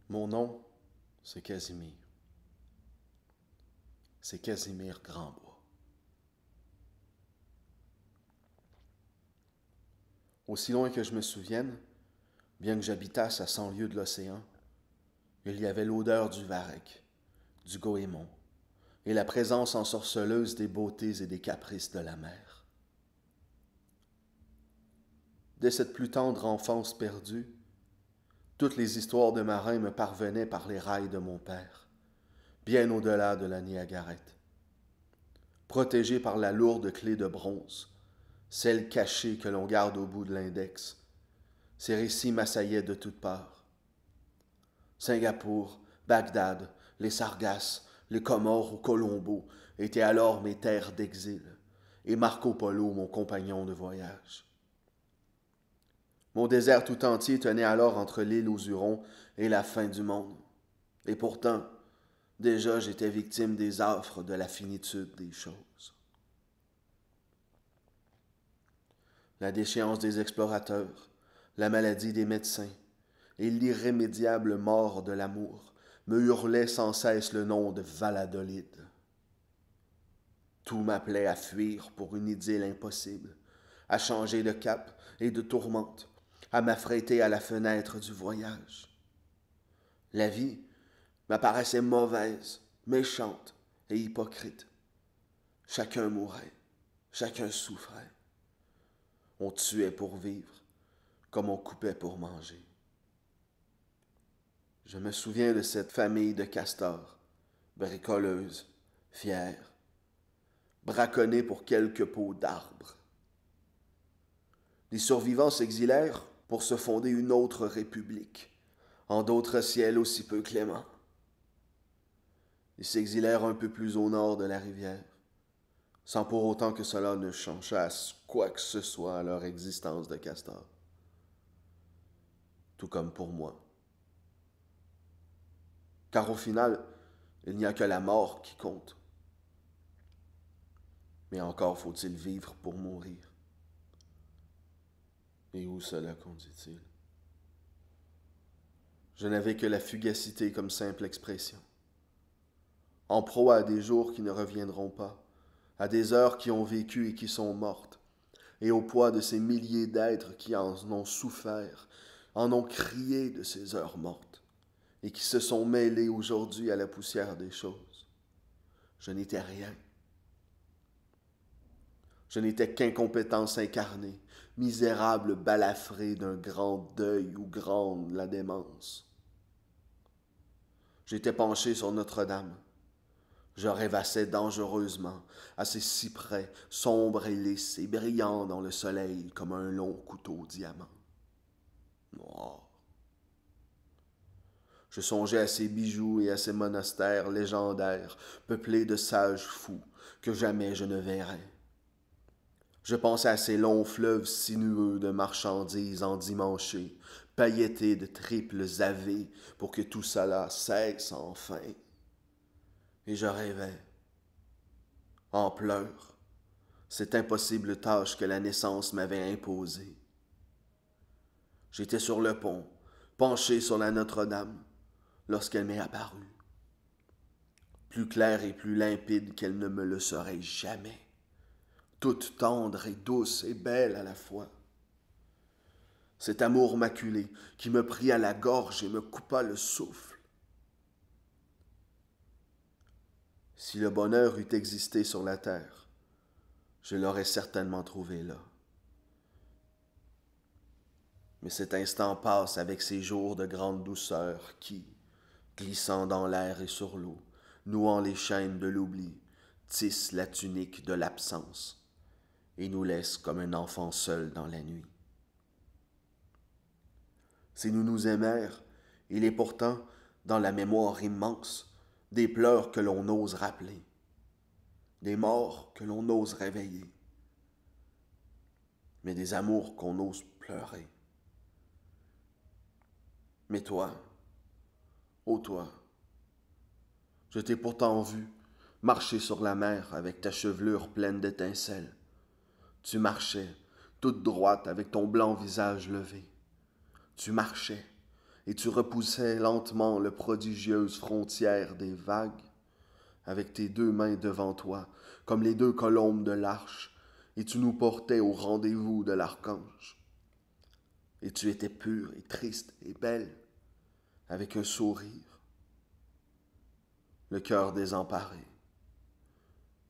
Mon nom, c'est Casimir. C'est Casimir Grandbois. Aussi loin que je me souvienne, bien que j'habitasse à 100 lieues de l'océan, il y avait l'odeur du varech, du goémon, et la présence ensorceleuse des beautés et des caprices de la mer. Dès cette plus tendre enfance perdue, toutes les histoires de marins me parvenaient par les rails de mon père, bien au-delà de la Niagarette. Protégé par la lourde clé de bronze, celle cachée que l'on garde au bout de l'index, ces récits m'assaillaient de toutes parts. Singapour, Bagdad, les Sargasses, les Comores ou Colombo étaient alors mes terres d'exil, et Marco Polo mon compagnon de voyage. Mon désert tout entier tenait alors entre l'île aux Hurons et la fin du monde. Et pourtant, déjà j'étais victime des affres de la finitude des choses. La déchéance des explorateurs, la maladie des médecins et l'irrémédiable mort de l'amour me hurlaient sans cesse le nom de Valladolid. Tout m'appelait à fuir pour une idylle impossible, à changer de cap et de tourmente, à m'affréter à la fenêtre du voyage. La vie m'apparaissait mauvaise, méchante et hypocrite. Chacun mourait, chacun souffrait. On tuait pour vivre, comme on coupait pour manger. Je me souviens de cette famille de castors, bricoleuse, fière, braconnée pour quelques pots d'arbres. Les survivants s'exilèrent pour se fonder une autre république, en d'autres ciels aussi peu cléments. Ils s'exilèrent un peu plus au nord de la rivière, sans pour autant que cela ne changeasse quoi que ce soit à leur existence de castors. Tout comme pour moi. Car au final, il n'y a que la mort qui compte. Mais encore faut-il vivre pour mourir. Et où cela conduit-il? Je n'avais que la fugacité comme simple expression. En proie à des jours qui ne reviendront pas, à des heures qui ont vécu et qui sont mortes, et au poids de ces milliers d'êtres qui en ont souffert, en ont crié de ces heures mortes, et qui se sont mêlés aujourd'hui à la poussière des choses. Je n'étais rien. Je n'étais qu'incompétence incarnée, misérable balafré d'un grand deuil où gronde la démence. J'étais penché sur Notre-Dame. Je rêvassais dangereusement à ces cyprès sombres et lisses et brillants dans le soleil comme un long couteau diamant. Noir. Je songeais à ces bijoux et à ces monastères légendaires, peuplés de sages fous, que jamais je ne verrais. Je pensais à ces longs fleuves sinueux de marchandises endimanchées, pailletés de triples avées, pour que tout cela cesse enfin. Et je rêvais, en pleurs, cette impossible tâche que la naissance m'avait imposée. J'étais sur le pont, penché sur la Notre-Dame, lorsqu'elle m'est apparue, plus claire et plus limpide qu'elle ne me le serait jamais, toute tendre et douce et belle à la fois. Cet amour maculé qui me prit à la gorge et me coupa le souffle. Si le bonheur eût existé sur la terre, je l'aurais certainement trouvé là. Mais cet instant passe avec ces jours de grande douceur qui, glissant dans l'air et sur l'eau, nouant les chaînes de l'oubli, tissent la tunique de l'absence et nous laissent comme un enfant seul dans la nuit. Si nous nous aimèrent, il est pourtant, dans la mémoire immense, des pleurs que l'on ose rappeler, des morts que l'on ose réveiller, mais des amours qu'on ose pleurer. Mais toi, ô toi, je t'ai pourtant vu marcher sur la mer avec ta chevelure pleine d'étincelles. Tu marchais, toute droite avec ton blanc visage levé. Tu marchais, et tu repoussais lentement le prodigieuse frontière des vagues, avec tes deux mains devant toi, comme les deux colombes de l'arche, et tu nous portais au rendez-vous de l'archange. Et tu étais pure et triste et belle, avec un sourire, le cœur désemparé.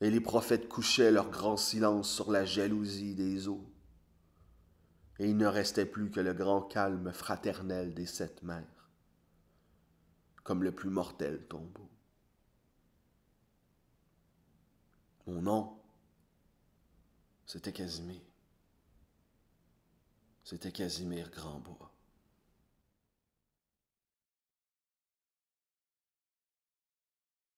Et les prophètes couchaient leur grand silence sur la jalousie des eaux. Et il ne restait plus que le grand calme fraternel des sept mers, comme le plus mortel tombeau. Mon nom, c'était Casimir. C'était Casimir Grandbois.